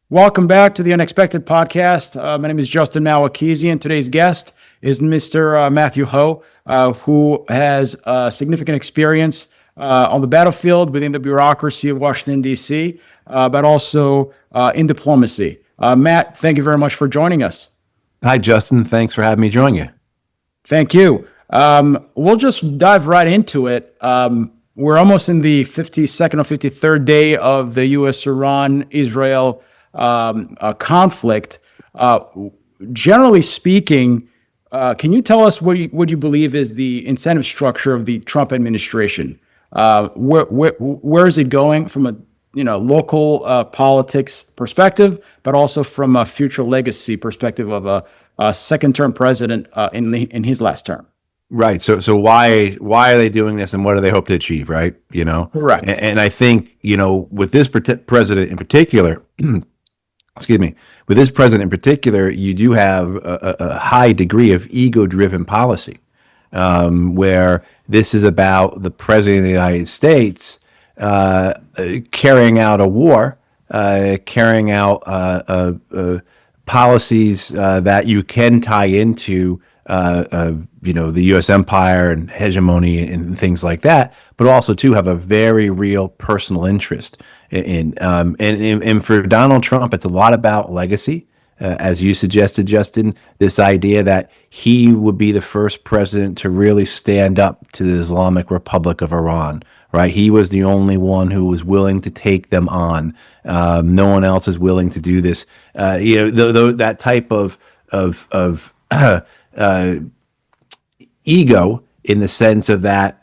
Welcome back to the Unexpected Podcast. My name is Justin Mahwikizi, and today's guest is Mr. Matthew Hoh, who has significant experience on the battlefield within the bureaucracy of Washington, D.C., but also in diplomacy. Matt, thank you very much for joining us. Hi, Justin. Thanks for having me join you. Thank you. We'll just dive right into it. We're almost in the 52nd or 53rd day of the U.S.-Iran-Israel conflict. Generally speaking, can you tell us what you believe is the incentive structure of the Trump administration? Where is it going from a local politics perspective, but also from a future legacy perspective of a second-term president in his last term? Right. So why are they doing this, and what do they hope to achieve? Right. Correct. And I think with this president in particular. Excuse me. With this president in particular, you do have a high degree of ego-driven policy, where this is about the president of the United States carrying out a war, carrying out policies that you can tie into the U.S. empire and hegemony and things like that, but also to have a very real personal interest and for Donald Trump, it's a lot about legacy, as you suggested, Justin. This idea that he would be the first president to really stand up to the Islamic Republic of Iran. Right, he was the only one who was willing to take them on. No one else is willing to do this. That type of ego, in the sense of that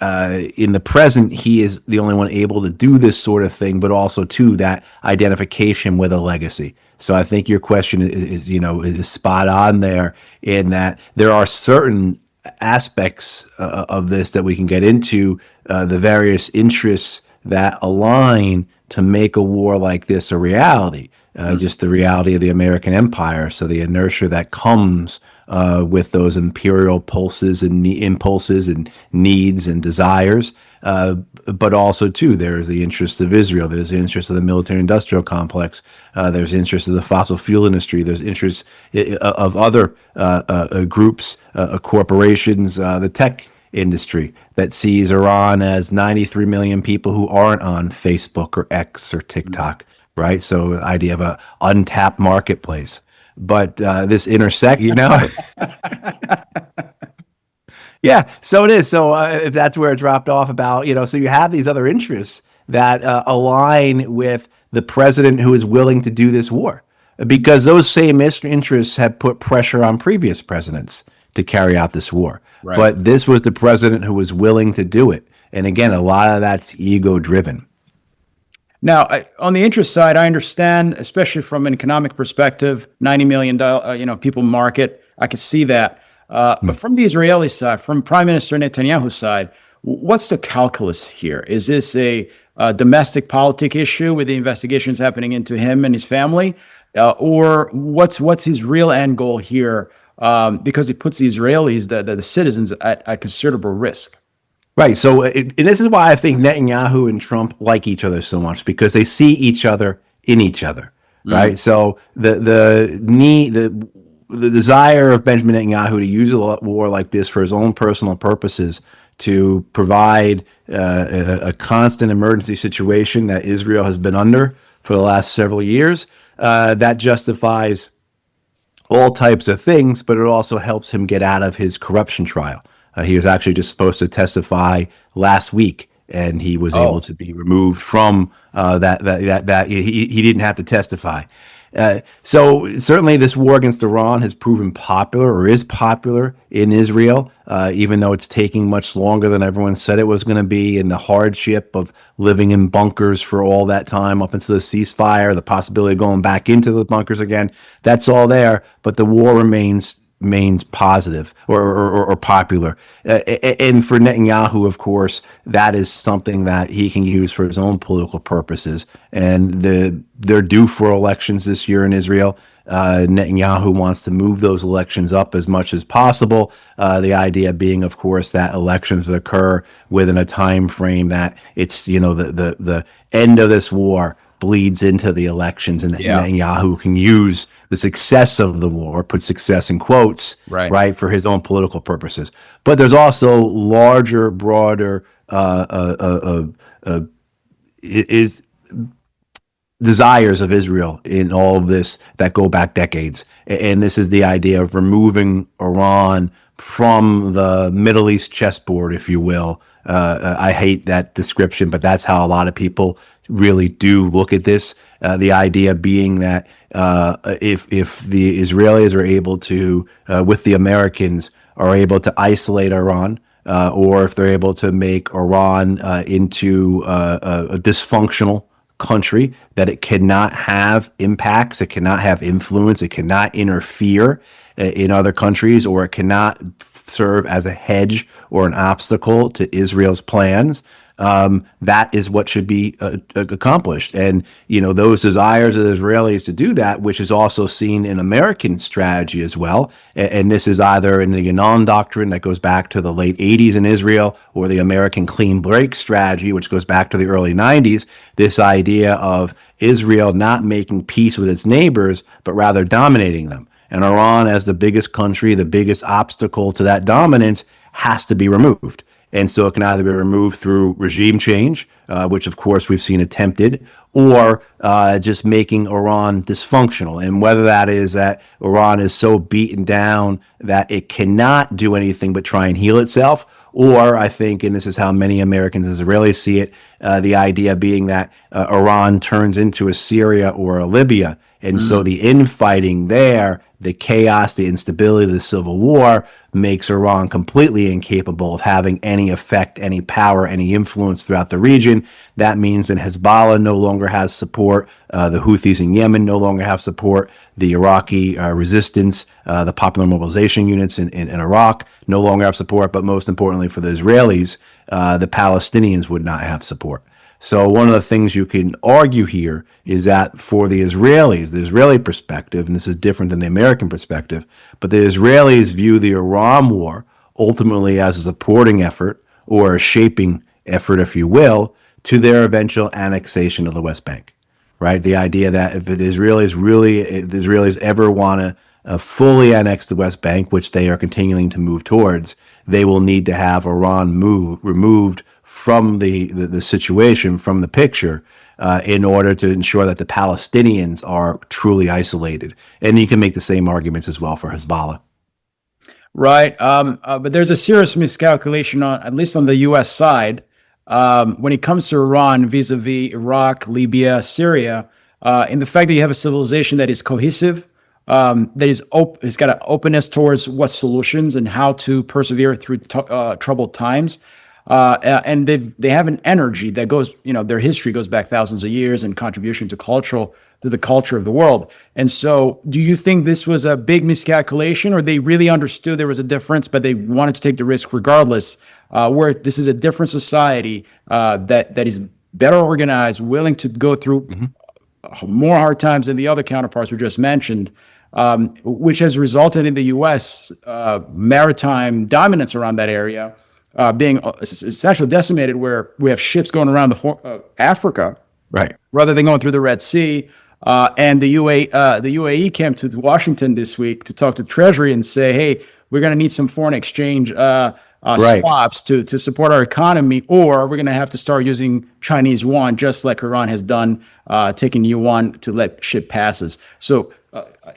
in the present, he is the only one able to do this sort of thing, but also to that identification with a legacy. So I think your question is spot on there, in that there are certain aspects of this that we can get into, the various interests that align to make a war like this a reality. Just the reality of the American empire. So the inertia that comes with those imperial pulses and impulses and needs and desires, but also too, there's the interest of Israel. There's the interest of the military-industrial complex. There's the interest of the fossil fuel industry. There's interests of other groups, corporations, the tech industry that sees Iran as 93 million people who aren't on Facebook or X or TikTok. Right, so the idea of a untapped marketplace, but this intersect, yeah. So it is. So if that's where it dropped off about, so you have these other interests that align with the president who is willing to do this war, because those same interests have put pressure on previous presidents to carry out this war. Right. But this was the president who was willing to do it, and again, a lot of that's ego-driven. Now, on the interest side, I understand, especially from an economic perspective, $90 million, people market. I could see that. But from the Israeli side, from Prime Minister Netanyahu's side, what's the calculus here? Is this a domestic politic issue with the investigations happening into him and his family, or what's his real end goal here? Because it puts the Israelis, the citizens, at considerable risk. Right. So, and this is why I think Netanyahu and Trump like each other so much, because they see each other in each other. Right. So the desire of Benjamin Netanyahu to use a war like this for his own personal purposes, to provide a constant emergency situation that Israel has been under for the last several years, that justifies all types of things, but it also helps him get out of his corruption trial. He was actually just supposed to testify last week, and he was able to be removed from that. He didn't have to testify. So certainly this war against Iran has proven popular, or is popular, in Israel, even though it's taking much longer than everyone said it was going to be, and the hardship of living in bunkers for all that time up until the ceasefire, the possibility of going back into the bunkers again, that's all there, but the war remains positive or popular. And for Netanyahu, of course, that is something that he can use for his own political purposes. And they're due for elections this year in Israel. Netanyahu wants to move those elections up as much as possible. The idea being, of course, that elections would occur within a time frame that it's, the end of this war bleeds into the elections, and Yeah. Netanyahu can use the success of the war, put success in quotes, Right. right, for his own political purposes. But there's also larger, broader is desires of Israel in all of this that go back decades. And this is the idea of removing Iran from the Middle East chessboard, if you will. I hate that description, but that's how a lot of people really do look at this. The idea being that if the Israelis are able to, with the Americans, are able to isolate Iran, or if they're able to make Iran into a dysfunctional country, that it cannot have impacts, it cannot have influence, it cannot interfere in other countries, or it cannot serve as a hedge or an obstacle to Israel's plans. That is what should be accomplished. And, those desires of the Israelis to do that, which is also seen in American strategy as well. And this is either in the Annan doctrine that goes back to the late 80s in Israel, or the American clean break strategy, which goes back to the early 90s. This idea of Israel not making peace with its neighbors, but rather dominating them. And Iran, as the biggest country, the biggest obstacle to that dominance, has to be removed. And so it can either be removed through regime change, which of course we've seen attempted, or just making Iran dysfunctional. And whether that is that Iran is so beaten down that it cannot do anything but try and heal itself, or I think, and this is how many Americans and Israelis see it, the idea being that Iran turns into a Syria or a Libya. And so the infighting there, the chaos, the instability, the civil war makes Iran completely incapable of having any effect, any power, any influence throughout the region. That means that Hezbollah no longer has support. The Houthis in Yemen no longer have support. The Iraqi resistance, the popular mobilization units in Iraq no longer have support. But most importantly for the Israelis, the Palestinians would not have support. So one of the things you can argue here is that for the Israelis, the Israeli perspective, and this is different than the American perspective, but the Israelis view the Iran war ultimately as a supporting effort, or a shaping effort, if you will, to their eventual annexation of the West Bank, right? The idea that if the Israelis ever want to fully annex the West Bank, which they are continuing to move towards, they will need to have Iran removed from the situation, from the picture, in order to ensure that the Palestinians are truly isolated. And you can make the same arguments as well for Hezbollah. Right. But there's a serious miscalculation at least on the U.S. side, when it comes to Iran vis-a-vis Iraq, Libya, Syria, in the fact that you have a civilization that is cohesive, that has got an openness towards what solutions and how to persevere through troubled times. And they have an energy that goes, their history goes back thousands of years and contribution to the culture of the world. And so do you think this was a big miscalculation, or they really understood there was a difference, but they wanted to take the risk regardless, where this is a different society that is better organized, willing to go through more hard times than the other counterparts we just mentioned, which has resulted in the U.S. Maritime dominance around that area, being essentially decimated, where we have ships going around Africa, right, rather than going through the Red Sea. And the UAE came to Washington this week to talk to Treasury and say, hey, we're going to need some foreign exchange swaps to support our economy, or we're going to have to start using Chinese yuan, just like Iran has done, taking yuan to let ship passes. So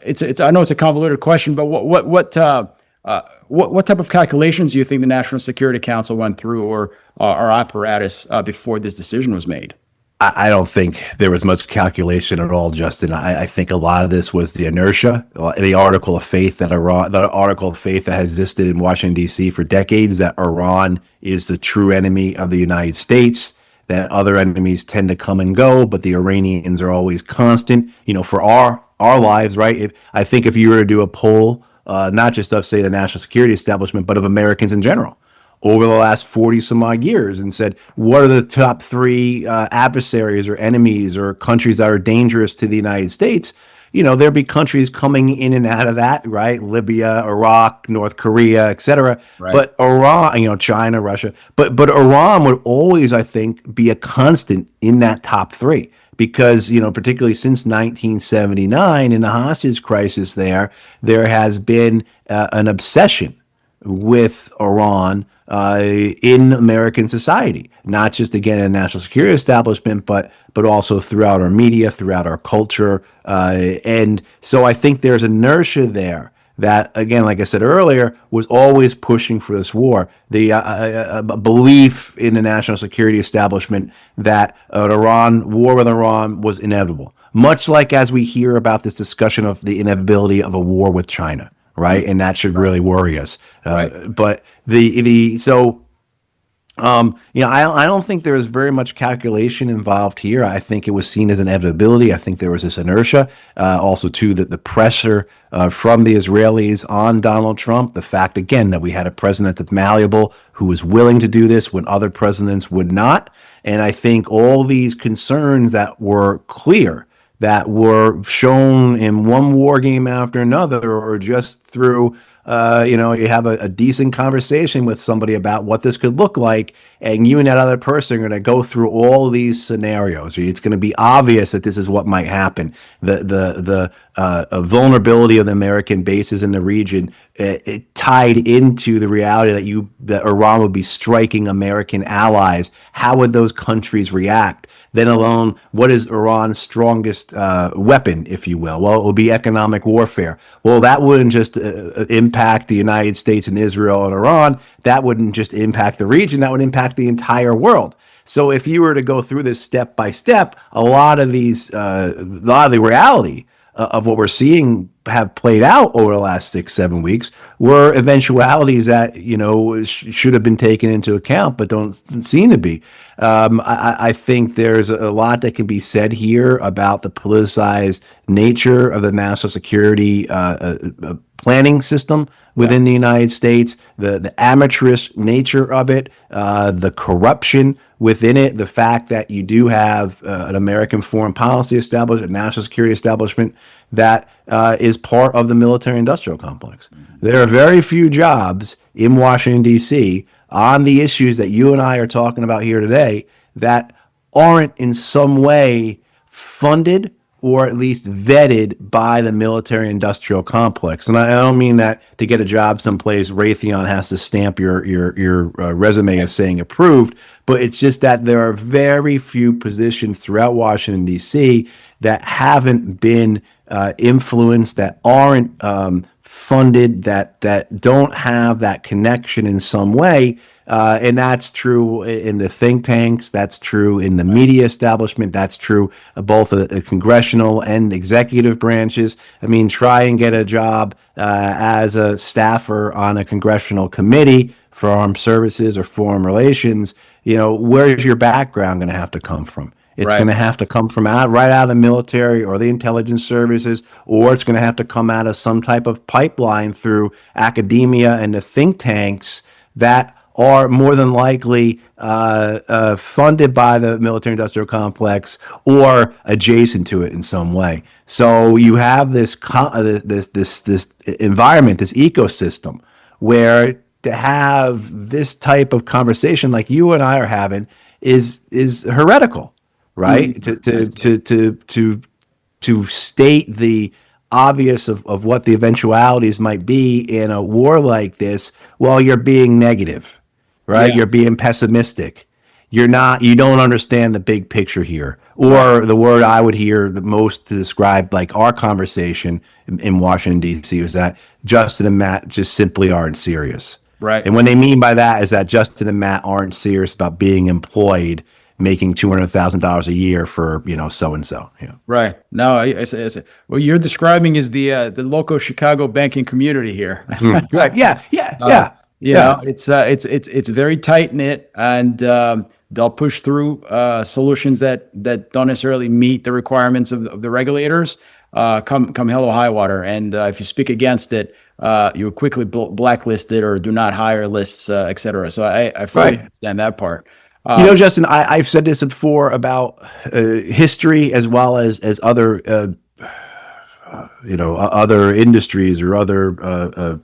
it's I know it's a convoluted question, but what type of calculations do you think the National Security Council went through, or our apparatus, before this decision was made? I don't think there was much calculation at all, Justin. I think a lot of this was the inertia, the article of faith that has existed in Washington, D.C. for decades, that Iran is the true enemy of the United States, that other enemies tend to come and go, but the Iranians are always constant, for our lives, right? I think if you were to do a poll, not just of, say, the national security establishment, but of Americans in general, over the last 40 some odd years, and said, what are the top three adversaries or enemies or countries that are dangerous to the United States? There'd be countries coming in and out of that, right? Libya, Iraq, North Korea, et cetera. Right. But Iran, China, Russia, but Iran would always, I think, be a constant in that top three, because, particularly since 1979 in the hostage crisis there has been an obsession with Iran in American society, not just again in the national security establishment, but also throughout our media, throughout our culture, and so I think there's inertia there that, again, like I said earlier, was always pushing for this war. The belief in the national security establishment that an Iran war with Iran was inevitable, much like as we hear about this discussion of the inevitability of a war with China, right? And that should really worry us. But I don't think there was very much calculation involved here. I think it was seen as an inevitability. I think there was this inertia. Also, too, that the pressure from the Israelis on Donald Trump, the fact, again, that we had a president that's malleable who was willing to do this when other presidents would not. And I think all these concerns that were clear, that were shown in one war game after another, or just through you have a decent conversation with somebody about what this could look like, and you and that other person are going to go through all these scenarios. It's going to be obvious that this is what might happen. The vulnerability of the American bases in the region, it tied into the reality that Iran would be striking American allies. How would those countries react? Then alone, what is Iran's strongest weapon, if you will? Well, it would be economic warfare. Well, that wouldn't just impact the United States and Israel and Iran. That wouldn't just impact the region. That would impact the entire world. So if you were to go through this step by step, a lot of the reality of what we're seeing have played out over the last 6-7 weeks were eventualities that should have been taken into account, but don't seem to be. I think there's a lot that can be said here about the politicized nature of the national security planning system within the United States, the amateurish nature of it, the corruption within it, the fact that you do have an American foreign policy establishment, a national security establishment that is part of the military-industrial complex. There are very few jobs in Washington, D.C. on the issues that you and I are talking about here today that aren't in some way funded or at least vetted by the military-industrial complex. And I don't mean that to get a job someplace, Raytheon has to stamp your resume as saying approved, but it's just that there are very few positions throughout Washington, D.C. that haven't been influenced, that aren't funded, that don't have that connection in some way. And that's true in the think tanks. That's true in the media establishment. That's true both the congressional and executive branches. I mean, try and get a job as a staffer on a congressional committee for armed services or foreign relations. Where's your background going to have to come from? It's going to have to come from right out of the military or the intelligence services, or it's going to have to come out of some type of pipeline through academia and the think tanks that are more than likely funded by the military-industrial complex or adjacent to it in some way. So you have this environment, this ecosystem, where to have this type of conversation like you and I are having is heretical, right? To state the obvious of what the eventualities might be in a war like this, well, you're being negative, right? You're being pessimistic. You don't understand the big picture here. Or the word I would hear the most to describe like our conversation in Washington, D.C. was that Justin and Matt just simply aren't serious. Right. And what they mean by that is that Justin and Matt aren't serious about being employed making $200,000 a year for so and so. Right. No, what you're describing is the local Chicago banking community here. Right. Yeah. It's very tight knit, and they'll push through solutions that don't necessarily meet the requirements of the regulators. Come hell or high water, and if you speak against it, you're quickly blacklisted or do not hire lists, etc. So I fully understand that part. Justin, I've said this before about history as well as other, other industries or other,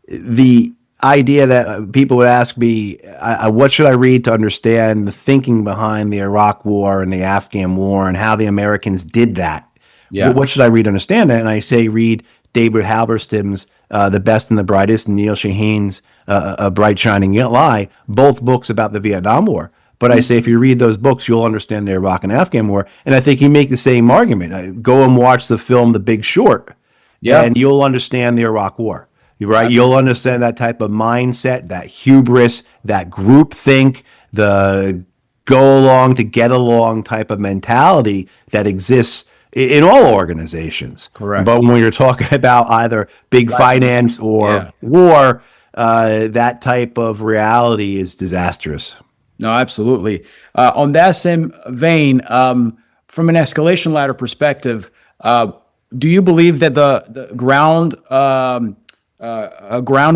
the idea that people would ask me, what should I read to understand the thinking behind the Iraq War and the Afghan War and how the Americans did that? Yeah. What should I read to understand that? And I say, read David Halberstam's The Best and the Brightest, and Neil Shahin's A Bright Shining Lie, both books about the Vietnam War. But I say, if you read those books, you'll understand the Iraq and Afghan War. And I think you make the same argument. Go and watch the film The Big Short, Yeah. and you'll understand the Iraq War. Right? You'll understand that type of mindset, that hubris, that groupthink, the go along to get along type of mentality that exists in all organizations. Correct. But when you're talking about either big finance or Yeah. war, that type of reality is disastrous. No, absolutely. On that same vein, from an escalation ladder perspective, do you believe that the ground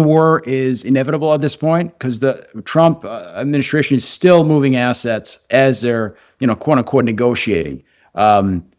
war is inevitable at this point? Because the Trump administration is still moving assets as they're, quote unquote, negotiating.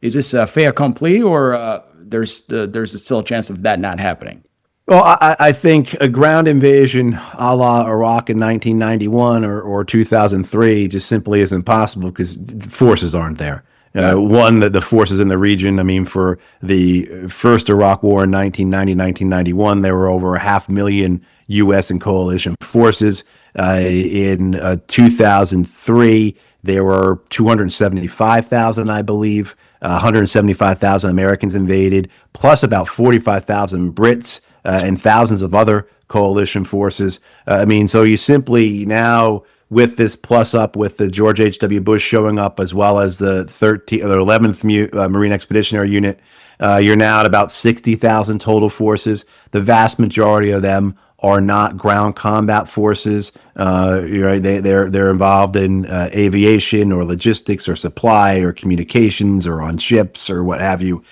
Is this a fait accompli, or there's still a chance of that not happening? Well, I think a ground invasion a la Iraq in 1991 or 2003 just simply isn't possible because the forces aren't there. One, the forces in the region, I mean, for the first Iraq war in 1990, 1991, there were over 500,000 U.S. and coalition forces. In 2003, there were 275,000, I believe, 175,000 Americans invaded, plus about 45,000 Brits and thousands of other coalition forces. I mean, so you simply now, with this plus up with the George H.W. Bush showing up, as well as the 11th Marine Expeditionary Unit, you're now at about 60,000 total forces. The vast majority of them are not ground combat forces. They're involved in aviation or logistics or supply or communications or on ships or what have you.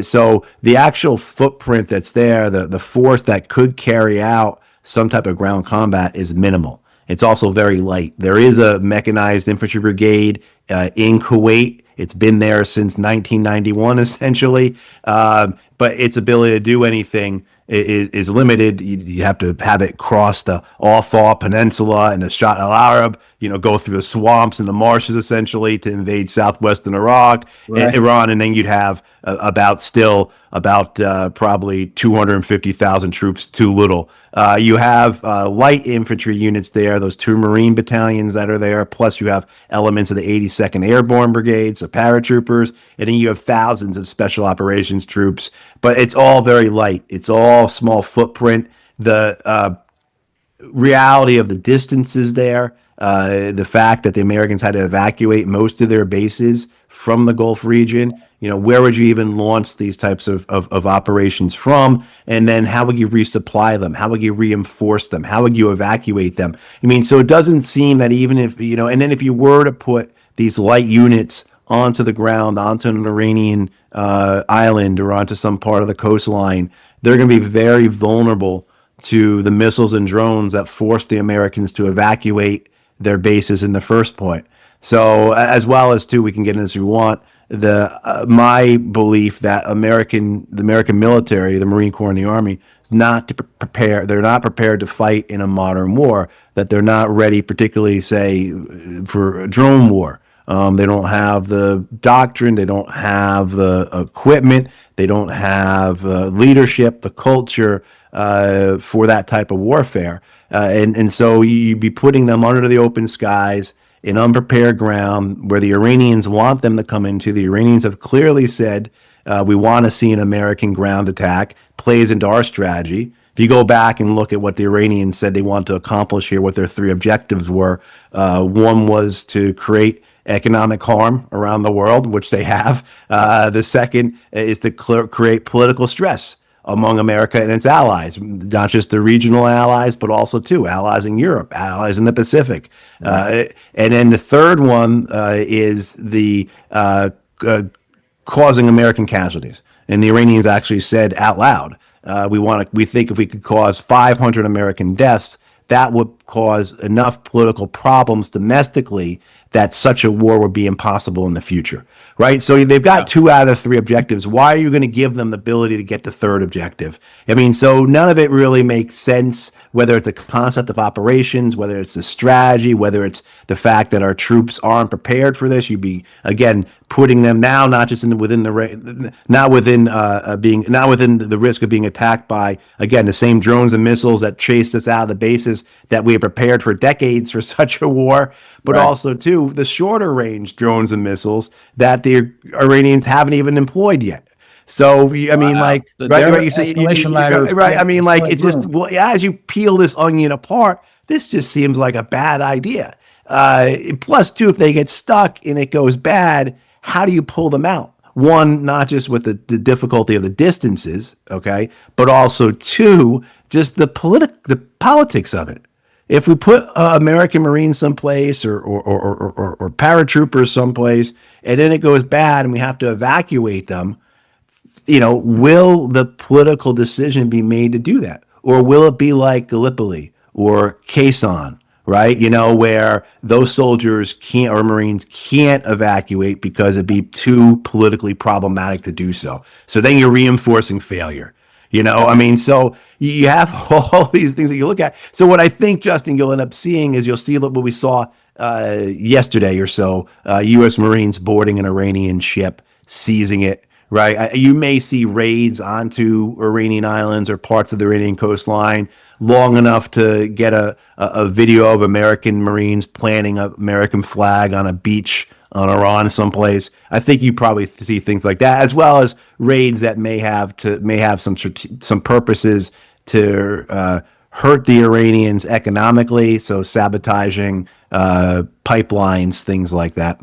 So the actual footprint that's there, the force that could carry out some type of ground combat is minimal. It's also very light. There is a mechanized infantry brigade in Kuwait. It's been there since 1991, essentially. But its ability to do anything is limited. You have to have it cross the Al-Faw Peninsula and the Shatt al-Arab, go through the swamps and the marshes, essentially, to invade southwestern Iraq, and Iran, and then you'd have about probably 250,000 troops, too little. You have light infantry units there, those 2 Marine battalions that are there, plus you have elements of the 82nd Airborne Brigade, so paratroopers, and then you have thousands of special operations troops, but it's all very light. It's all small footprint. The reality of the distances there, the fact that the Americans had to evacuate most of their bases from the Gulf region, where would you even launch these types of operations from? And then how would you resupply them? How would you reinforce them? How would you evacuate them? I mean, so it doesn't seem that even if, and then if you were to put these light units onto the ground, onto an Iranian island or onto some part of the coastline, they're going to be very vulnerable to the missiles and drones that force the Americans to evacuate their bases in the first point. So, as well as too, we can get into this if we want. My belief that the American military, the Marine Corps and the Army, is not prepared. They're not prepared to fight in a modern war. That they're not ready, particularly say for a drone war. They don't have the doctrine. They don't have the equipment. They don't have leadership, the culture for that type of warfare. And so you'd be putting them under the open skies in unprepared ground where the Iranians want them to come into. The Iranians have clearly said, we want to see an American ground attack, plays into our strategy. If you go back and look at what the Iranians said they want to accomplish here, what their 3 objectives were, one was to create economic harm around the world, which they have. The second is to create political stress among America and its allies, not just the regional allies, but also too allies in Europe, allies in the Pacific. And then the third one is the causing American casualties. And the Iranians actually said out loud, we think if we could cause 500 American deaths, that would cause enough political problems domestically that such a war would be impossible in the future, right? So they've got 2 out of 3 objectives. Why are you going to give them the ability to get the third objective? I mean, so none of it really makes sense, whether it's a concept of operations, whether it's the strategy, whether it's the fact that our troops aren't prepared for this. You'd be, again, putting them now not just within the risk of being attacked by, again, the same drones and missiles that chased us out of the bases that we had prepared for decades for such a war, but also too the shorter range drones and missiles that the Iranians haven't even employed yet. So I mean, like, right? You say escalation ladder, right? I mean, like, it's just, well, as you peel this onion apart, this just seems like a bad idea. Plus, too, if they get stuck and it goes bad, how do you pull them out? One, not just with the difficulty of the distances, okay, but also two, just the politics of it. If we put American Marines someplace or paratroopers someplace, and then it goes bad and we have to evacuate them, will the political decision be made to do that? Or will it be like Gallipoli or Quezon, right? Where those soldiers can't, or Marines can't evacuate because it'd be too politically problematic to do so. So then you're reinforcing failure. I mean, so you have all these things that you look at. So what I think, Justin, you'll end up seeing is you'll see what we saw yesterday or so, U.S. Marines boarding an Iranian ship, seizing it, right? You may see raids onto Iranian islands or parts of the Iranian coastline long enough to get a video of American Marines planting an American flag on a beach on Iran someplace. I think you probably see things like that, as well as raids that may have some purposes to hurt the Iranians economically, so sabotaging pipelines, things like that.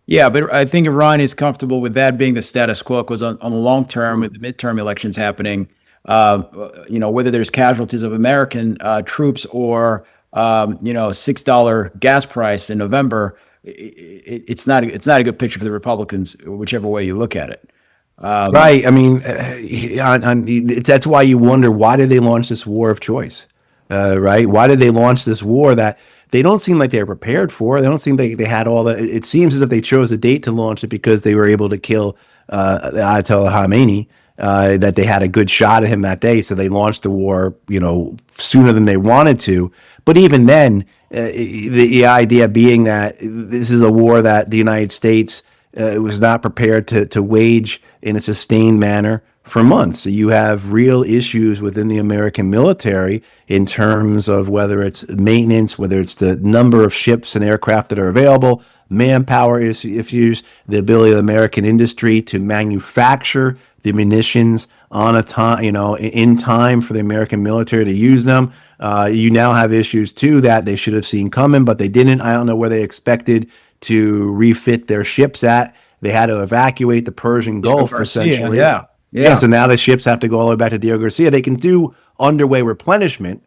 Yeah, but I think Iran is comfortable with that being the status quo, because on the long term, with the midterm elections happening, whether there's casualties of American troops or $6 gas price in November, it's not a good picture for the Republicans, whichever way you look at it. Right. I mean, that's why you wonder, why did they launch this war of choice? Right? Why did they launch this war that they don't seem like they're prepared for? They don't seem like they had all the. It seems as if they chose a date to launch it because they were able to kill Ayatollah Khamenei. That they had a good shot at him that day, so they launched the war, sooner than they wanted to. But even then, the idea being that this is a war that the United States was not prepared to wage in a sustained manner for months. So you have real issues within the American military in terms of whether it's maintenance, whether it's the number of ships and aircraft that are available, manpower issues, the ability of the American industry to manufacture the munitions on a time, in time for the American military to use them. You now have issues too that they should have seen coming, but they didn't. I don't know where they expected to refit their ships at. They had to evacuate the Persian Gulf, essentially. Yeah. So now the ships have to go all the way back to Diego Garcia. They can do underway replenishment,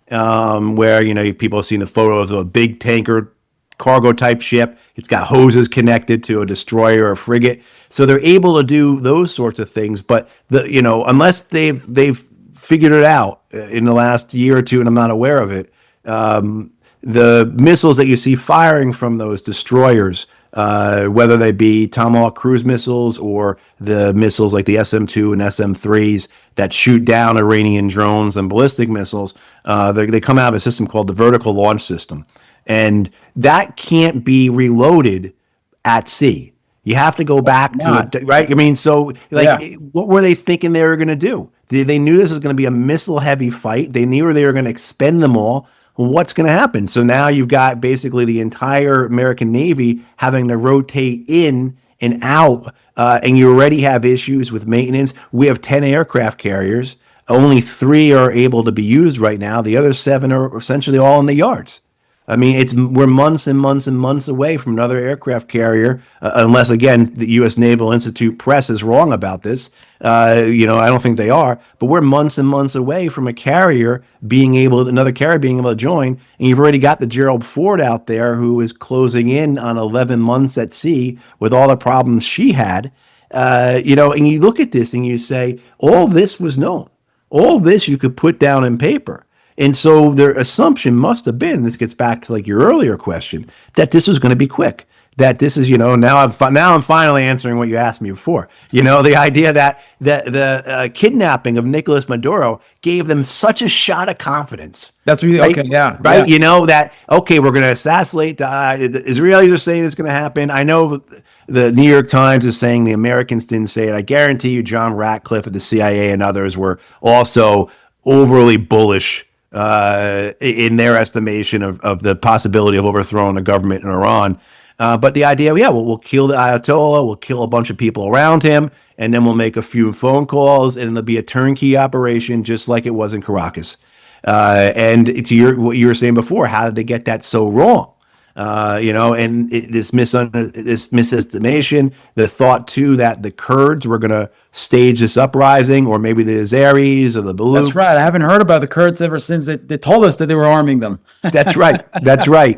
where people have seen the photos of a big tanker cargo type ship. It's got hoses connected to a destroyer or a frigate, so they're able to do those sorts of things. But unless they've figured it out in the last year or two, and I'm not aware of it, the missiles that you see firing from those destroyers, whether they be Tomahawk cruise missiles or the missiles like the SM-2 and SM-3s that shoot down Iranian drones and ballistic missiles, they come out of a system called the vertical launch system. And that can't be reloaded at sea. You have to go back to it, right? I mean, so what were they thinking they were going to do? They knew this was going to be a missile-heavy fight. They knew they were going to expend them all. What's going to happen? So now you've got basically the entire American Navy having to rotate in and out, and you already have issues with maintenance. We have 10 aircraft carriers. Only 3 are able to be used right now. The other 7 are essentially all in the yards. I mean, we're months and months and months away from another aircraft carrier, unless, again, the U.S. Naval Institute press is wrong about this. I don't think they are, but we're months and months away from another carrier being able to join. And you've already got the Gerald Ford out there, who is closing in on 11 months at sea with all the problems she had. And you look at this and you say, all this was known. All this you could put down in paper. And so their assumption must have been, this gets back to like your earlier question, that this was going to be quick. That this is, now I'm finally answering what you asked me before. The idea that the kidnapping of Nicolas Maduro gave them such a shot of confidence. That's really right? okay. Yeah. Right. Yeah. That, okay, we're going to assassinate the Israelis are saying it's going to happen. I know the New York Times is saying the Americans didn't say it. I guarantee you, John Ratcliffe at the CIA and others were also overly bullish in their estimation of the possibility of overthrowing the government in Iran. But the idea, we'll kill the Ayatollah, we'll kill a bunch of people around him, and then we'll make a few phone calls, and it'll be a turnkey operation, just like it was in Caracas. And to what you were saying before, how did they get that so wrong? And this misestimation, the thought too that the Kurds were going to stage this uprising, or maybe the Azeris or the Baluchs. That's right. I haven't heard about the Kurds ever since they told us that they were arming them. That's right. That's right.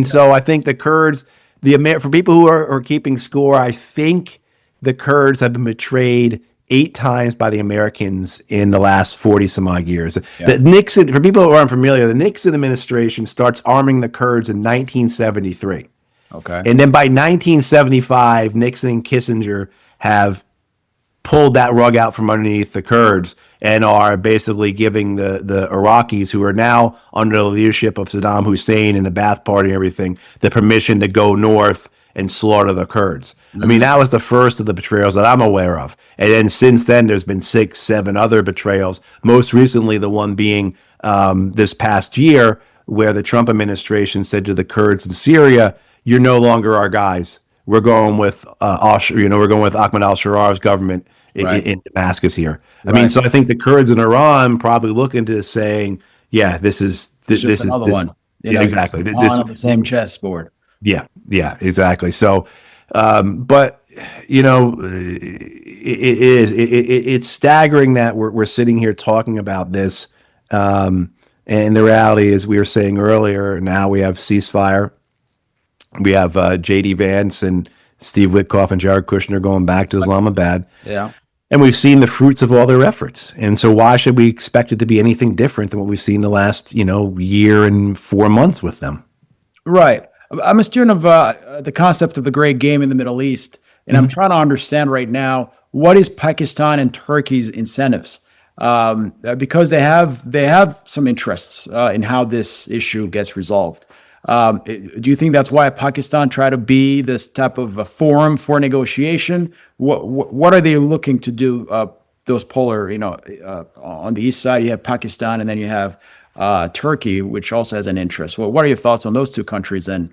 So I think the Kurds, for people who are keeping score, I think the Kurds have been betrayed 8 times by the Americans in the last 40 some odd years. Yeah. The Nixon, for people who aren't familiar, the Nixon administration starts arming the Kurds in 1973. Okay. And then by 1975, Nixon and Kissinger have pulled that rug out from underneath the Kurds and are basically giving the Iraqis, who are now under the leadership of Saddam Hussein and the Ba'ath Party and everything, the permission to go north and slaughter the Kurds. I mean, that was the first of the betrayals that I'm aware of. And then since then, there's been 6, 7 other betrayals. Most recently, the one being this past year, where the Trump administration said to the Kurds in Syria, "You're no longer our guys. We're going with we're going with Ahmed al-Sharar's government in Damascus here." I mean, so I think the Kurds in Iran probably look into this saying, "Yeah, this is another one." Exactly. This on the same chessboard. Yeah, exactly. So, but it's staggering that we're sitting here talking about this, and the reality is, we were saying earlier, now we have ceasefire, we have J.D. Vance and Steve Witkoff and Jared Kushner going back to Islamabad. Yeah. And we've seen the fruits of all their efforts. And so why should we expect it to be anything different than what we've seen the last, year and 4 months with them? Right. I'm a student of the concept of the great game in the Middle East, and I'm trying to understand right now, what is Pakistan and Turkey's incentives? Because they have some interests in how this issue gets resolved. Do you think that's why Pakistan tried to be this type of a forum for negotiation? What are they looking to do? Those polar, on the east side, you have Pakistan, and then you have Turkey, which also has an interest. Well, what are your thoughts on those two countries and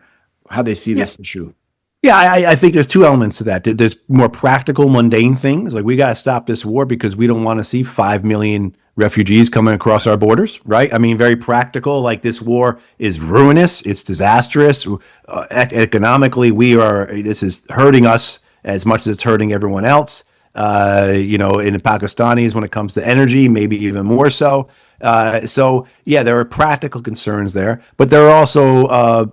how they see this issue? Yeah, I think there's 2 elements to that. There's more practical, mundane things, like we got to stop this war because we don't want to see 5 million refugees coming across our borders, right? I mean, very practical, like this war is ruinous, it's disastrous. Economically, this is hurting us as much as it's hurting everyone else. In the Pakistanis, when it comes to energy, maybe even more so. So there are practical concerns there, but there are also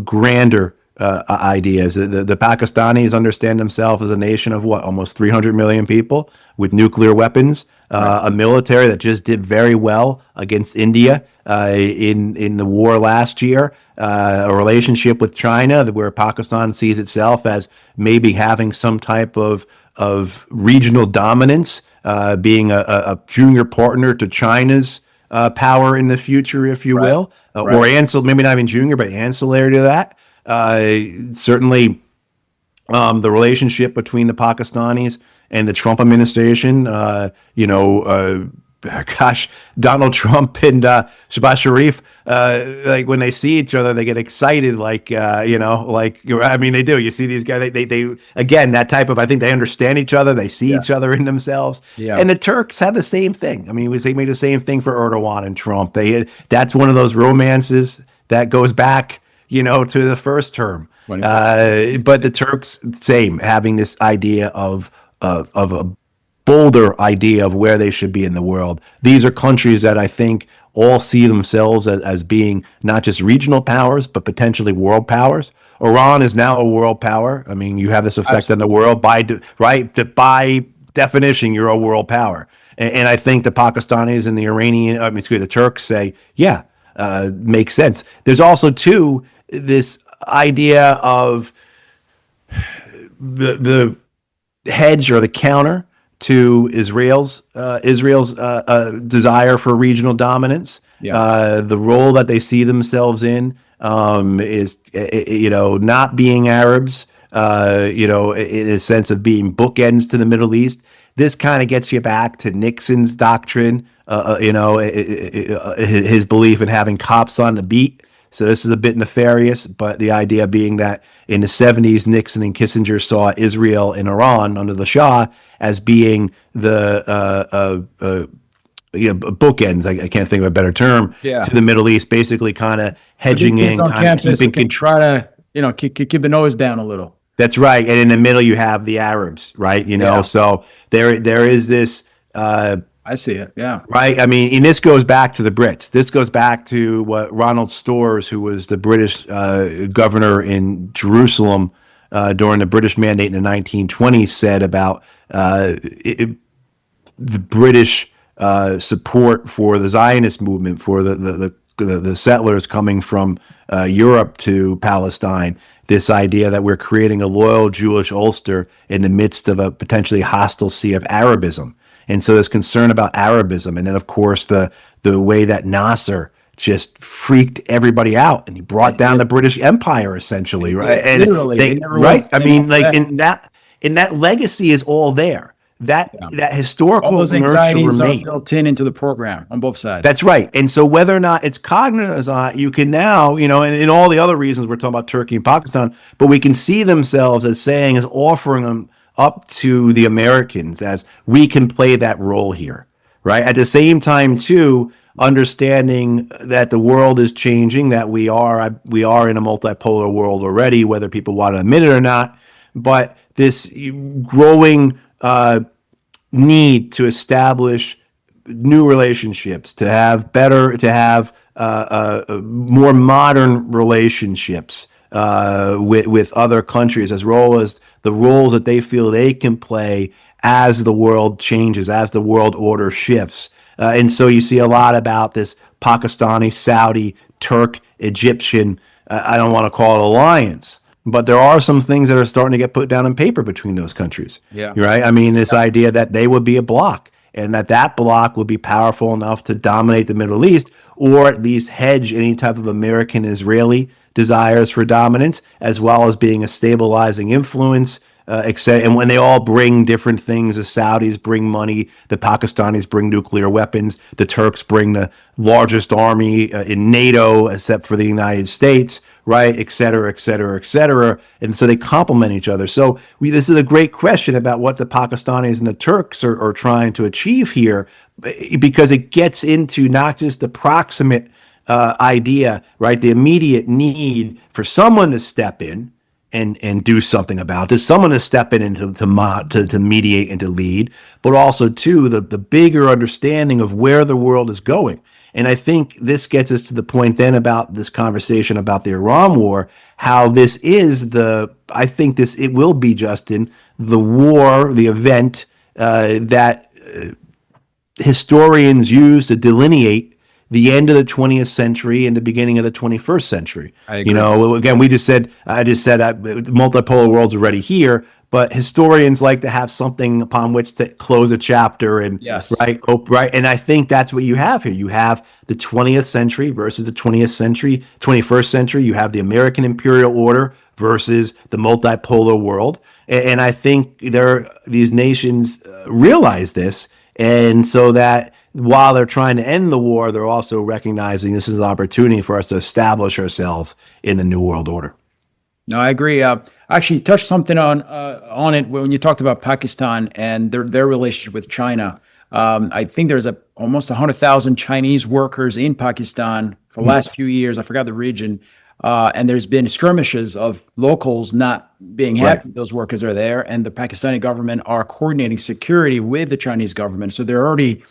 grander ideas. The Pakistanis understand themselves as a nation of almost 300 million people with nuclear weapons, a military that just did very well against India in the war last year, a relationship with China where Pakistan sees itself as maybe having some type of regional dominance, being a junior partner to China's power in the future, if you will, or maybe not even junior, but ancillary to that. Certainly, the relationship between the Pakistanis and the Trump administration, Donald Trump and Shehbaz Sharif, like when they see each other, they get excited, they do. You see these guys, they again, that type of, I think they understand each other, they see each other in themselves. Yeah. And the Turks have the same thing. I mean, they made the same thing for Erdogan and Trump. That's one of those romances that goes back, to the first term. But the Turks, same, having this idea of a bolder idea of where they should be in the world. These are countries that I think all see themselves as being not just regional powers, but potentially world powers. Iran is now a world power. I mean, you have this effect on the world by definition, you're a world power. And I think the Pakistanis and the the Turks say, yeah, makes sense. There's also too this idea of the hedge or the counter to Israel's desire for regional dominance. Yeah. The role that they see themselves in is not being Arabs. In a sense of being bookends to the Middle East. This kind of gets you back to Nixon's doctrine. His belief in having cops on the beat. So this is a bit nefarious, but the idea being that in the 70s, Nixon and Kissinger saw Israel and Iran under the Shah as being the bookends. I can't think of a better term Yeah. to the Middle East, basically kind of hedging in, on kind of campus keeping can try to keep the nose down a little. That's right. And in the middle, you have the Arabs, right? Yeah. So there is this. I see it. Yeah. Right. I mean, and this goes back to the Brits. This goes back to what Ronald Storrs, who was the British governor in Jerusalem during the British Mandate in the 1920s, said about the British support for the Zionist movement, for the settlers coming from Europe to Palestine. This idea that we're creating a loyal Jewish Ulster in the midst of a potentially hostile sea of Arabism. And so there's concern about Arabism. And then, of course, the way that Nasser just freaked everybody out and he brought down the British Empire, essentially, right? And literally. right? I mean, like in that legacy is all there. That historical All those inertia anxieties are remains. built into the program on both sides. That's right. And so whether or not it's cognizant, you can now, and all the other reasons we're talking about Turkey and Pakistan, but we can see themselves as saying, as offering them up to the Americans as we can play that role here, right? At the same time, too, understanding that the world is changing, that we are in a multipolar world already, whether people want to admit it or not, but this growing need to establish new relationships, to have more modern relationships with other countries, as well as the roles that they feel they can play as the world changes, as the world order shifts. And so you see a lot about this Pakistani, Saudi, Turk, Egyptian, I don't want to call it alliance, but there are some things that are starting to get put down on paper between those countries. Yeah. Right? I mean, this idea that they would be a bloc and that bloc would be powerful enough to dominate the Middle East or at least hedge any type of American-Israeli desires for dominance, as well as being a stabilizing influence, etc. And when they all bring different things, the Saudis bring money, the Pakistanis bring nuclear weapons, the Turks bring the largest army in NATO, except for the United States, right, et cetera, et cetera, et cetera. And so they complement each other. So this is a great question about what the Pakistanis and the Turks are trying to achieve here, because it gets into not just the proximate idea, right? The immediate need for someone to step in and do something about this, someone to step in and to mediate and to lead, but also too the bigger understanding of where the world is going. And I think this gets us to the point then about this conversation about the Iran war, how this is it will be, Justin, the war, the event that historians use to delineate the end of the 20th century and the beginning of the 21st century. I agree. Again, I just said multipolar world's already here, but historians like to have something upon which to close a chapter and Yes. right. And I think that's what you have here. You have the 20th century versus the 21st century. You have the American imperial order versus the multipolar world. And I think these nations realize this. And so that while they're trying to end the war, they're also recognizing this is an opportunity for us to establish ourselves in the new world order. No, I agree. I actually touched something on it when you talked about Pakistan and their relationship with China. I think there's almost 100,000 Chinese workers in Pakistan for the last few years. I forgot the region. And there's been skirmishes of locals not being happy those workers are there. And the Pakistani government are coordinating security with the Chinese government. So they're already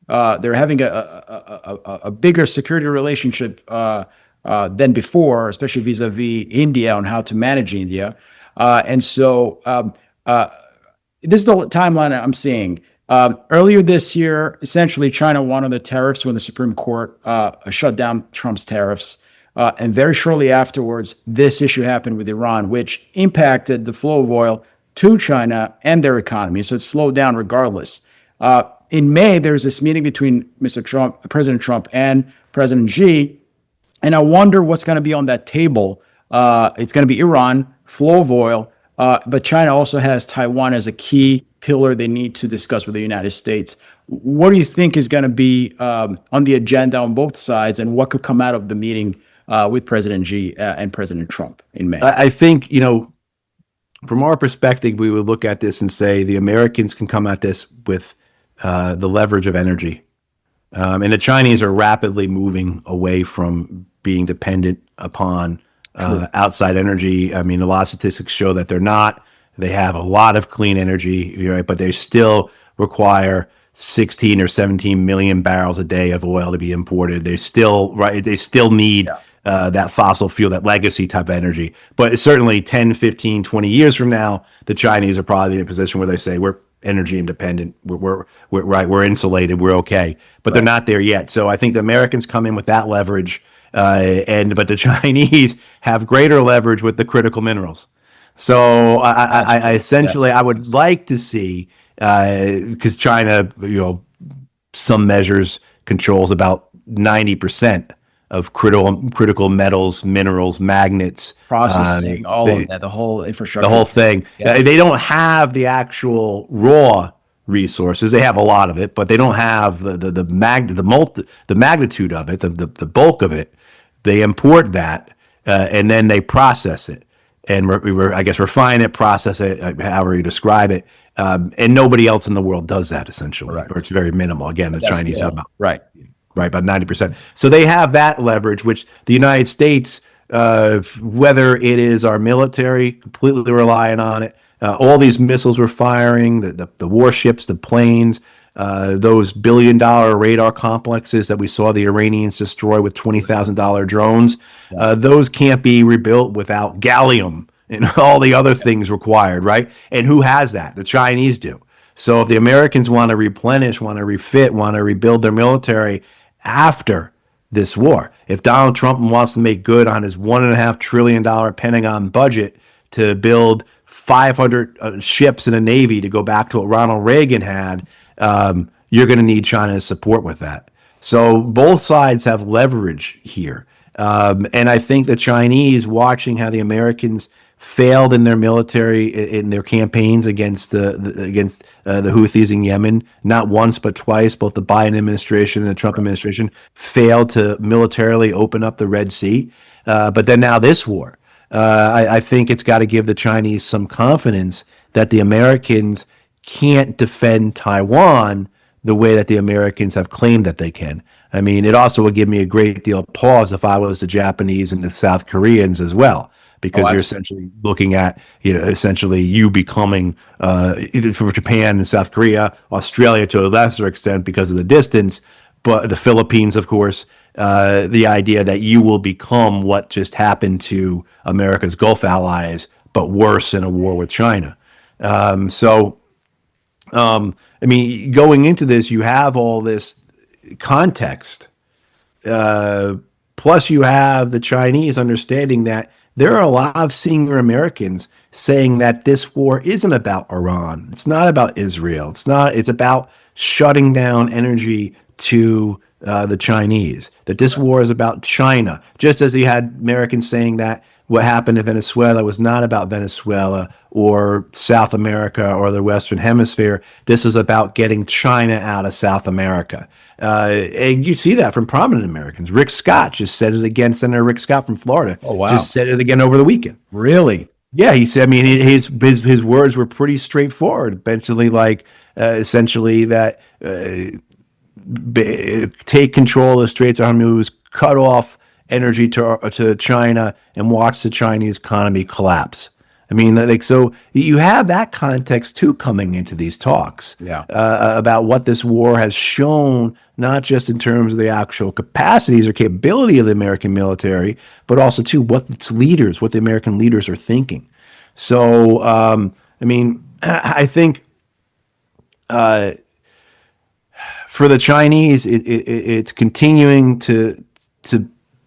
they're having a bigger security relationship than before, especially vis-a-vis India on how to manage India. And so this is the timeline I'm seeing. Earlier this year, essentially, China won on the tariffs when the Supreme Court shut down Trump's tariffs. And very shortly afterwards, this issue happened with Iran, which impacted the flow of oil to China and their economy. So it slowed down regardless. In May, there's this meeting between President Trump and President Xi. And I wonder what's going to be on that table. It's going to be Iran, flow of oil, but China also has Taiwan as a key pillar they need to discuss with the United States. What do you think is going to be on the agenda on both sides, and what could come out of the meeting with President Xi and President Trump in May? I think, from our perspective, we would look at this and say the Americans can come at this with the leverage of energy. And the Chinese are rapidly moving away from being dependent upon outside energy. I mean, a lot of statistics show that they're not. They have a lot of clean energy, right? But they still require 16 or 17 million barrels a day of oil to be imported. They still, right? They still need that fossil fuel, that legacy type of energy. But certainly 10, 15, 20 years from now, the Chinese are probably in a position where they say, we're energy independent. We're right. We're insulated. We're okay, but they're not there yet. So I think the Americans come in with that leverage, but the Chinese have greater leverage with the critical minerals. So I essentially, I would like to see, because China, some measures controls about 90% of critical metals, minerals, magnets, Processing, all of that, the whole infrastructure. the whole thing. They don't have the actual raw resources. They have a lot of it, but they don't have the magnitude of it, the bulk of it. They import that, and then they process it, and I guess refine it, process it, however you describe it. And nobody else in the world does that, essentially, or it's very minimal. Again, the Chinese have about, right, about 90%. So they have that leverage, which the United States, whether it is our military completely relying on it, all these missiles we're firing, the warships, the planes, those billion-dollar radar complexes that we saw the Iranians destroy with $20,000 drones, those can't be rebuilt without gallium and all the other things required, right? And who has that? The Chinese do. So if the Americans want to replenish, want to refit, want to rebuild their military after this war, if Donald Trump wants to make good on his $1.5 trillion Pentagon budget to build 500 ships in a Navy to go back to what Ronald Reagan had, you're going to need China's support with that. So both sides have leverage here. And I think the Chinese, watching how the Americans failed in their military, in their campaigns against the Houthis in Yemen, not once but twice, both the Biden administration and the Trump administration failed to militarily open up the Red Sea. But then now this war, I think it's got to give the Chinese some confidence that the Americans can't defend Taiwan the way that the Americans have claimed that they can. I mean, it also would give me a great deal of pause if I was the Japanese and the South Koreans as well, because you're essentially looking at, essentially you becoming, either for Japan and South Korea, Australia to a lesser extent because of the distance, but the Philippines, of course, the idea that you will become what just happened to America's Gulf allies, but worse in a war with China. I mean, going into this, you have all this context. Plus, you have the Chinese understanding that there are a lot of senior Americans saying that this war isn't about Iran. It's not about Israel. It's about shutting down energy to the Chinese, that this war is about China, just as he had Americans saying that what happened in Venezuela was not about Venezuela or South America or the Western Hemisphere. This was about getting China out of South America. And you see that from prominent Americans. Rick Scott just said it again. Senator Rick Scott from Florida just said it again over the weekend. Really? Yeah, he said, I mean, his words were pretty straightforward. Essentially that take control of the Straits of Hormuz, cut off energy to China, and watch the Chinese economy collapse. I mean, so you have that context too coming into these talks about what this war has shown, not just in terms of the actual capacities or capability of the American military, but also too what the American leaders are thinking. So, I mean, I think for the Chinese, it's continuing to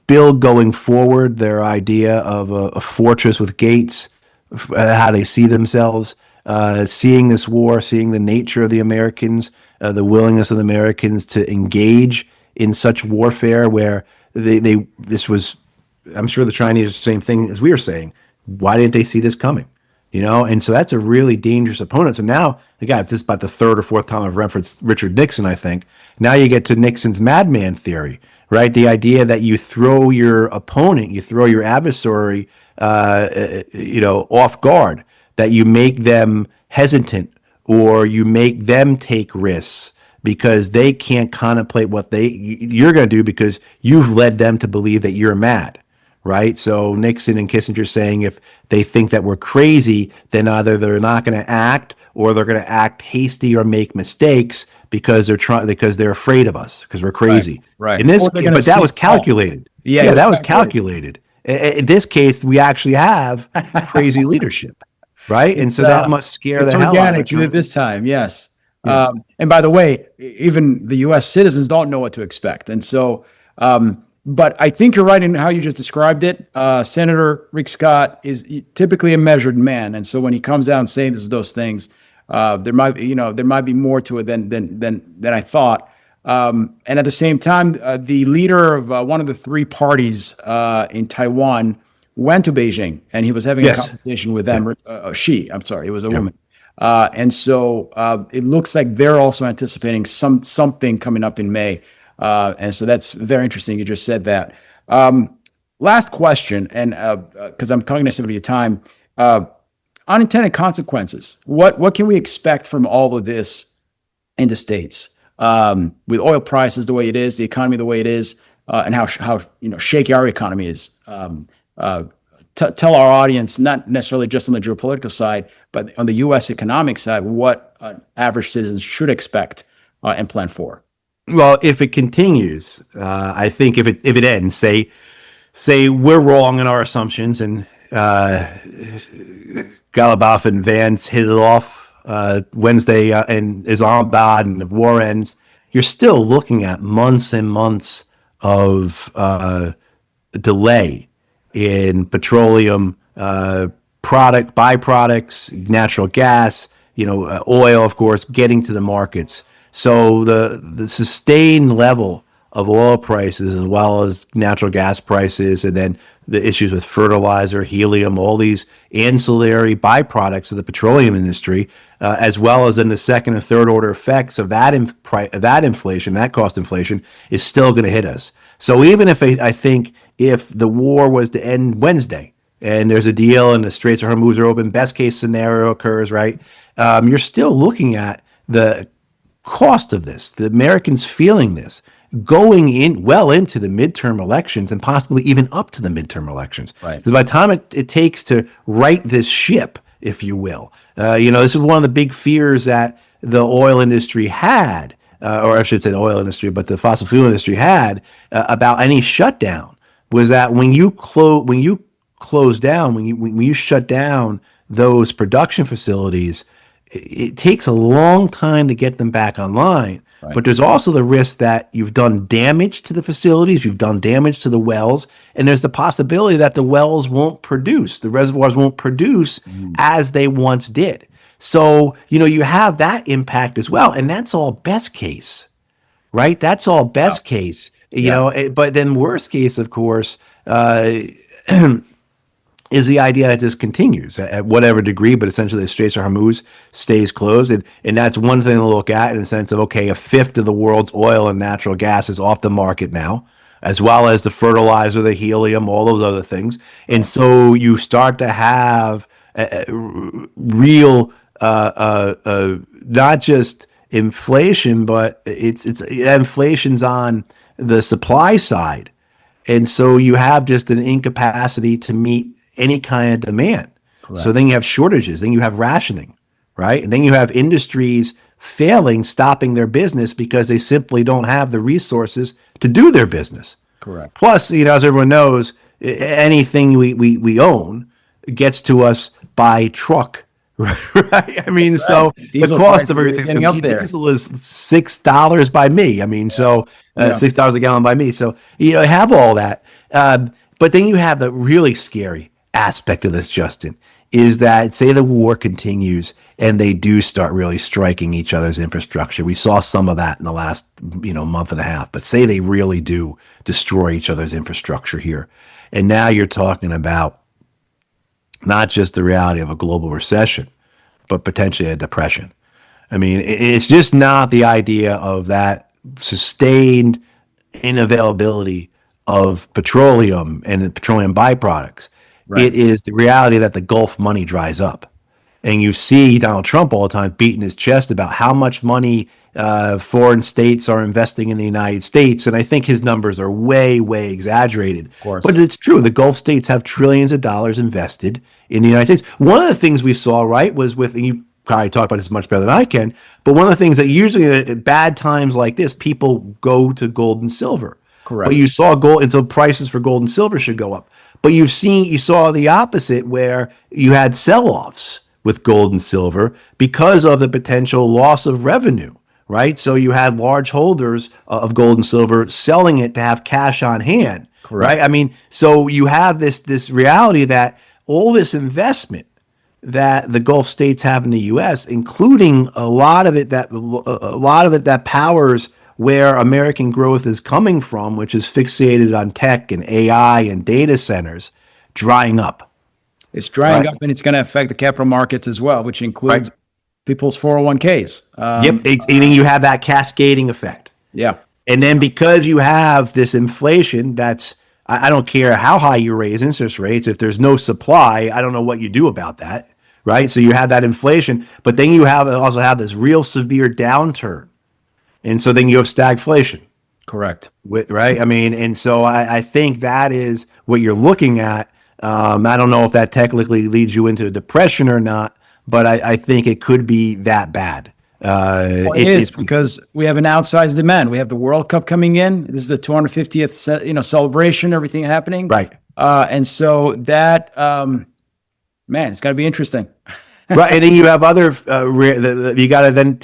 build going forward their idea of a fortress with gates, how they see themselves, seeing this war, seeing the nature of the Americans, the willingness of the Americans to engage in such warfare where this was, I'm sure the Chinese are the same thing as we were saying. Why didn't they see this coming? And so that's a really dangerous opponent. So now, again, this is about the third or fourth time I've referenced Richard Nixon, I think. Now you get to Nixon's madman theory, right? The idea that you throw your opponent, you throw your adversary, off guard, that you make them hesitant or you make them take risks because they can't contemplate what you're going to do because you've led them to believe that you're mad. Right. So Nixon and Kissinger saying if they think that we're crazy, then either they're not going to act or they're going to act hasty or make mistakes because they're afraid of us because we're crazy. Right. In this, but that was calculated. Yeah, that was calculated. In this case, we actually have crazy leadership. Right. And so that must scare the hell out of you this time. Yes. Yeah. And by the way, even the U.S. citizens don't know what to expect. And so but I think you're right in how you just described it. Senator Rick Scott is typically a measured man, and so when he comes out and saying those things, there might be more to it than I thought. And at the same time, the leader of one of the three parties in Taiwan went to Beijing, and he was having a conversation with them. It was a woman. And so it looks like they're also anticipating something coming up in May. And so that's very interesting. You just said that. Last question, and because I'm cognizant of your time, unintended consequences. What can we expect from all of this in the States with oil prices the way it is, the economy the way it is, and how shaky our economy is? Tell our audience, not necessarily just on the geopolitical side, but on the U.S. economic side, what average citizens should expect and plan for. Well, if it continues, I think if it ends, say we're wrong in our assumptions, and Galabaf and Vance hit it off Wednesday in Islamabad, and the war ends, you're still looking at months and months of delay in petroleum byproducts, natural gas, oil, of course, getting to the markets. So the sustained level of oil prices, as well as natural gas prices, and then the issues with fertilizer, helium, all these ancillary byproducts of the petroleum industry, as well as in the second and third order effects of that inflation, that cost inflation, is still going to hit us. So even if I think if the war was to end Wednesday and there's a deal and the Straits of Hormuz are open, best case scenario occurs, right? You're still looking at the cost of this, the Americans feeling this, going into the midterm elections and possibly even up to the midterm elections. Right. Because by the time it takes to right this ship, if you will, this is one of the big fears that the oil industry had, or I should say the oil industry, but the fossil fuel industry had about any shutdown, was that when you close down, when you shut down those production facilities, it takes a long time to get them back online. Right. But there's also the risk that you've done damage to the facilities, you've done damage to the wells, and there's the possibility that the wells won't produce, the reservoirs won't produce as they once did. So, you have that impact as well. And that's all best case, right? That's all best case, but then worst case, of course, is the idea that this continues at whatever degree, but essentially the Straits of Hormuz stays closed. And that's one thing to look at in the sense of, okay, a fifth of the world's oil and natural gas is off the market now, as well as the fertilizer, the helium, all those other things. And so you start to have real, not just inflation, but inflation's on the supply side. And so you have just an incapacity to meet any kind of demand. Correct. So then you have shortages, then you have rationing, right? And then you have industries failing, stopping their business because they simply don't have the resources to do their business. Correct. Plus, as everyone knows, anything we own gets to us by truck Right. I mean, so the Diesel cost of prices are everything's getting going up to be, there. diesel is $6 by me. I mean, so Yeah. $6 a gallon by me. So, have all that. But then you have the really scary aspect of this, Justin, is that say the war continues and they do start really striking each other's infrastructure. We saw some of that in the last, month and a half, but say they really do destroy each other's infrastructure here. And now you're talking about not just the reality of a global recession, but potentially a depression. I mean, it's just not the idea of that sustained inavailability of petroleum and petroleum byproducts. Right. It is the reality that the Gulf money dries up. And you see Donald Trump all the time beating his chest about how much money foreign states are investing in the United States. And I think his numbers are way, way exaggerated. Of course. But it's true. The Gulf states have trillions of dollars invested in the United States. One of the things we saw, right, was and you probably talk about this much better than I can, but one of the things that usually at bad times like this, people go to gold and silver. Correct. But you saw gold, and so prices for gold and silver should go up. But you saw the opposite where you had sell-offs with gold and silver because of the potential loss of revenue, right? So you had large holders of gold and silver selling it to have cash on hand, Correct. right? I mean, so you have this reality that all this investment that the Gulf states have in the U.S., including a lot of it that powers where American growth is coming from, which is fixated on tech and AI and data centers, drying up. It's drying Right. up, and it's going to affect the capital markets as well, which includes Right. people's 401ks. And then you have that cascading effect. Yeah. And then because you have this inflation that's, I don't care how high you raise interest rates, if there's no supply, I don't know what you do about that, right? So you have that inflation, but then you also have this real severe downturn. And so then you have stagflation. Correct. Right? I mean, and so I think that is what you're looking at. I don't know if that technically leads you into a depression or not, but I think it could be that bad. Well, it is because we have an outsized demand. We have the World Cup coming in. This is the 250th, celebration, everything happening. Right. And so that, man, it's going to be interesting. Right. And then you have other, you got to then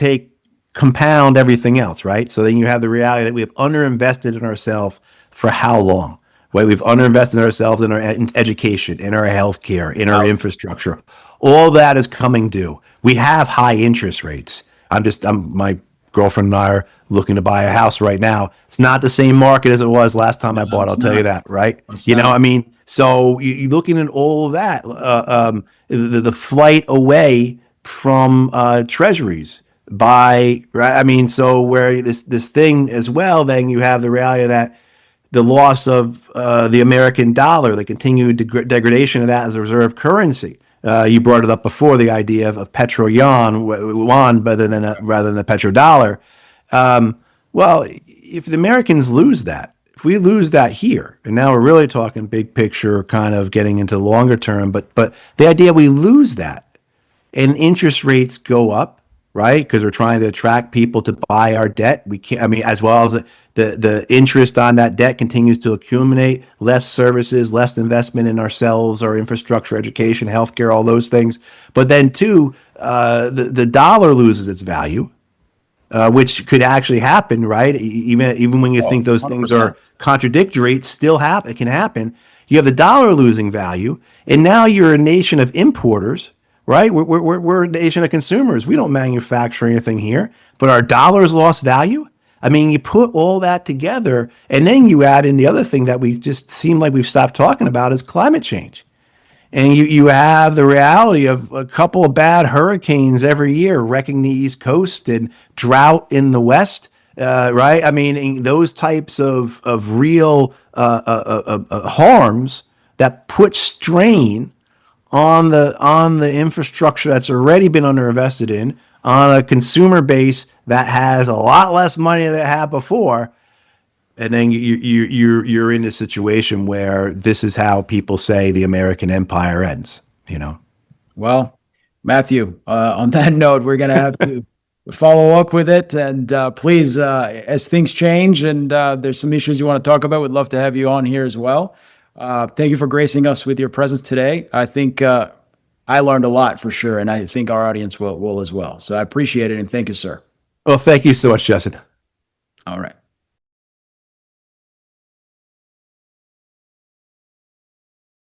compound everything else, right? So then you have the reality that we have underinvested in ourselves for how long? Right? We've underinvested in ourselves in our education, in our healthcare, in our infrastructure. All that is coming due. We have high interest rates. My girlfriend and I are looking to buy a house right now. It's not the same market as it was last time I bought. I'll tell you that, right? I mean, so you're looking at all of that, the flight away from treasuries by, right? I mean, so where this thing as well, then you have the reality of that the loss of the American dollar, the continued degradation of that as a reserve currency. You brought it up before, the idea of petro yuan rather than the petrodollar. Well, if the Americans lose that, if we lose that here, and now we're really talking big picture, kind of getting into longer term, but the idea we lose that and interest rates go up, right? Because we're trying to attract people to buy our debt. We can't, I mean, as well as the interest on that debt continues to accumulate, less services, less investment in ourselves, our infrastructure, education, healthcare, all those things. But then too, the dollar loses its value, which could actually happen, right? Even when you think those 100%. Things are contradictory, it can happen. You have the dollar losing value, and now you're a nation of importers. Right, we're a nation of consumers. We don't manufacture anything here, but our dollars lost value. I mean, you put all that together, and then you add in the other thing that we just seem like we've stopped talking about is climate change. And you have the reality of a couple of bad hurricanes every year wrecking the East Coast and drought in the West. Right? I mean, those types of real harms that put strain on the infrastructure that's already been underinvested in, on a consumer base that has a lot less money than it had before, and then you're in a situation where this is how people say the American empire ends. Well, Matthew, on that note, we're going to have to follow up with it, and please, as things change and there's some issues you want to talk about, we'd love to have you on here as well. Thank you for gracing us with your presence today. I think I learned a lot for sure, and I think our audience will as well. So I appreciate it, and thank you, sir. Well, thank you so much, Justin. All right.